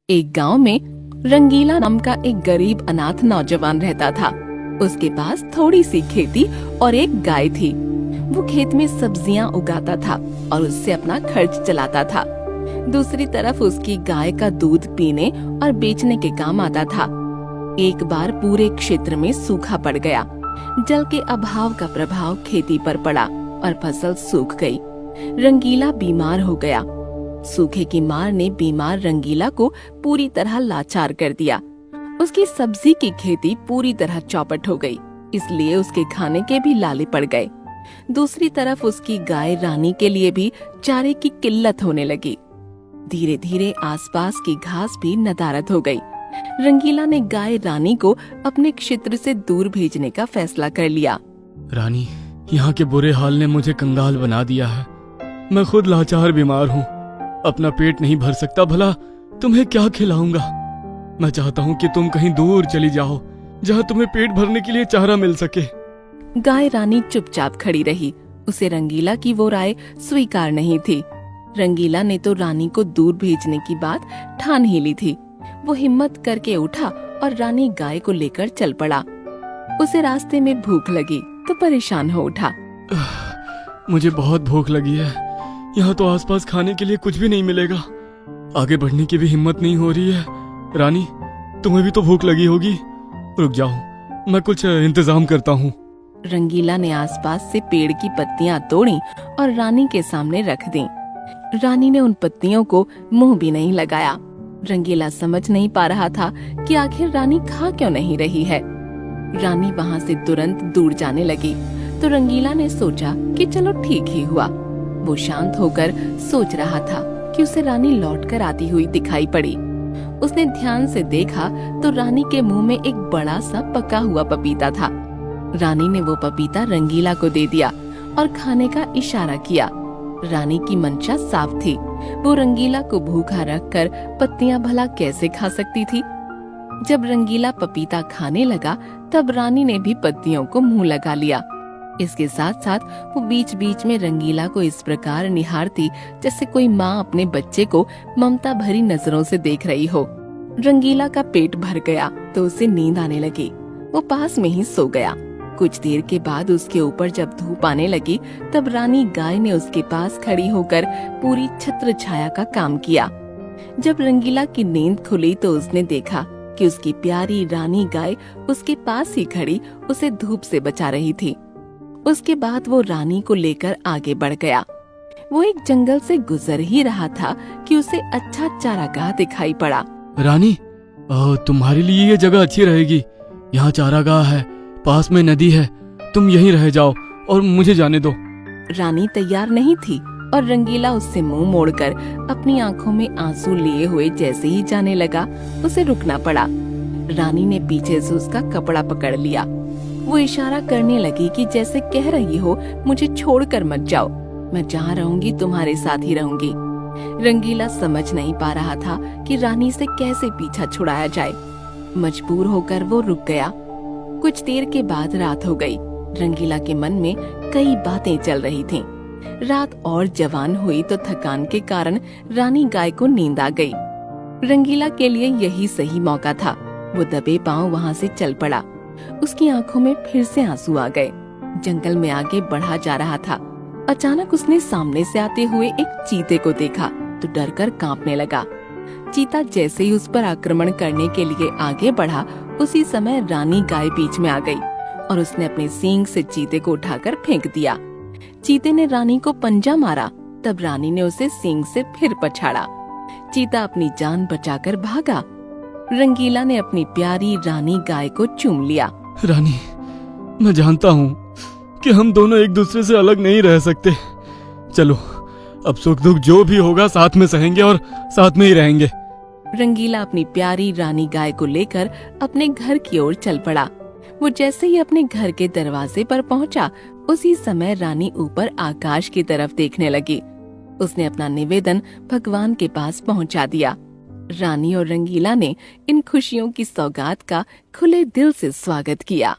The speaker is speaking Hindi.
एक गांव में रंगीला नाम का एक गरीब अनाथ नौजवान रहता था। उसके पास थोड़ी सी खेती और एक गाय थी। वो खेत में सब्जियां उगाता था और उससे अपना खर्च चलाता था। दूसरी तरफ उसकी गाय का दूध पीने और बेचने के काम आता था। एक बार पूरे क्षेत्र में सूखा पड़ गया। जल के अभाव का प्रभाव खेती पर पड़ा और फसल सूख गई। रंगीला बीमार हो गया। सूखे की मार ने बीमार रंगीला को पूरी तरह लाचार कर दिया। उसकी सब्जी की खेती पूरी तरह चौपट हो गई, इसलिए उसके खाने के भी लाले पड़ गए। दूसरी तरफ उसकी गाय रानी के लिए भी चारे की किल्लत होने लगी। धीरे धीरे आसपास की घास भी नदारद हो गई। रंगीला ने गाय रानी को अपने क्षेत्र से दूर भेजने का फैसला कर लिया। रानी, यहाँ के बुरे हाल ने मुझे कंगाल बना दिया है। मैं खुद लाचार बीमार हूँ, अपना पेट नहीं भर सकता, भला तुम्हें क्या खिलाऊंगा। मैं चाहता हूँ कि तुम कहीं दूर चली जाओ, जहाँ तुम्हें पेट भरने के लिए चारा मिल सके। गाय रानी चुपचाप खड़ी रही। उसे रंगीला की वो राय स्वीकार नहीं थी। रंगीला ने तो रानी को दूर भेजने की बात ठान ही ली थी। वो हिम्मत करके उठा और रानी गाय को लेकर चल पड़ा। उसे रास्ते में भूख लगी तो परेशान हो उठा। मुझे बहुत भूख लगी है। यहाँ तो आसपास खाने के लिए कुछ भी नहीं मिलेगा। आगे बढ़ने की भी हिम्मत नहीं हो रही है। रानी, तुम्हें भी तो भूख लगी होगी। रुक जाओ, मैं कुछ इंतजाम करता हूँ। रंगीला ने आसपास से पेड़ की पत्तियां तोड़ी और रानी के सामने रख दी। रानी ने उन पत्तियों को मुंह भी नहीं लगाया। रंगीला समझ नहीं पा रहा था कि आखिर रानी खा क्यों नहीं रही है। रानी वहाँ से तुरंत दूर जाने लगी तो रंगीला ने सोचा कि चलो ठीक ही हुआ। वो शांत होकर सोच रहा था कि उसे रानी लौटकर आती हुई दिखाई पड़ी। उसने ध्यान से देखा तो रानी के मुंह में एक बड़ा सा पका हुआ पपीता था। रानी ने वो पपीता रंगीला को दे दिया और खाने का इशारा किया। रानी की मंशा साफ थी। वो रंगीला को भूखा रखकर पत्तियां भला कैसे खा सकती थी। जब रंगीला पपीता खाने लगा तब रानी ने भी पत्तियों को मुंह लगा लिया। इसके साथ साथ वो बीच बीच में रंगीला को इस प्रकार निहारती जैसे कोई माँ अपने बच्चे को ममता भरी नजरों से देख रही हो। रंगीला का पेट भर गया तो उसे नींद आने लगी। वो पास में ही सो गया। कुछ देर के बाद उसके ऊपर जब धूप आने लगी तब रानी गाय ने उसके पास खड़ी होकर पूरी छत्र छाया का काम किया। जब रंगीला की नींद खुली तो उसने देखा कि उसकी प्यारी रानी गाय उसके पास ही खड़ी उसे धूप से बचा रही थी। उसके बाद वो रानी को लेकर आगे बढ़ गया। वो एक जंगल से गुजर ही रहा था कि उसे अच्छा चारागाह दिखाई पड़ा। रानी, तुम्हारे लिए ये जगह अच्छी रहेगी। यहाँ चारागाह है, पास में नदी है। तुम यहीं रह जाओ और मुझे जाने दो। रानी तैयार नहीं थी और रंगीला उससे मुंह मोड़कर अपनी आंखों में आंसू लिए हुए जैसे ही जाने लगा, उसे रुकना पड़ा। रानी ने पीछे से उसका कपड़ा पकड़ लिया। वो इशारा करने लगी कि जैसे कह रही हो, मुझे छोड़कर मत जाओ, मैं जहाँ रहूंगी तुम्हारे साथ ही रहूंगी। रंगीला समझ नहीं पा रहा था कि रानी से कैसे पीछा छुड़ाया जाए। मजबूर होकर वो रुक गया। कुछ देर के बाद रात हो गई। रंगीला के मन में कई बातें चल रही थीं। रात और जवान हुई तो थकान के कारण रानी गाय को नींद आ गई। रंगीला के लिए यही सही मौका था। वो दबे पांव वहाँ से चल पड़ा। उसकी आंखों में फिर से आंसू आ गए। जंगल में आगे बढ़ा जा रहा था। अचानक उसने सामने से आते हुए एक चीते को देखा तो डरकर कांपने लगा। चीता जैसे ही उस पर आक्रमण करने के लिए आगे बढ़ा, उसी समय रानी गाय बीच में आ गई और उसने अपने सींग से चीते को उठाकर फेंक दिया। चीते ने रानी को पंजा मारा, तब रानी ने उसे सींग से फिर पछाड़ा। चीता अपनी जान बचाकर भागा। रंगीला ने अपनी प्यारी रानी गाय को चूम लिया। रानी, मैं जानता हूँ कि हम दोनों एक दूसरे से अलग नहीं रह सकते। चलो, अब सुख दुख जो भी होगा साथ में सहेंगे और साथ में ही रहेंगे। रंगीला अपनी प्यारी रानी गाय को लेकर अपने घर की ओर चल पड़ा। वो जैसे ही अपने घर के दरवाजे पर पहुंचा, उसी समय रानी ऊपर आकाश की तरफ देखने लगी। उसने अपना निवेदन भगवान के पास पहुंचा दिया। रानी और रंगीला ने इन खुशियों की सौगात का खुले दिल से स्वागत किया।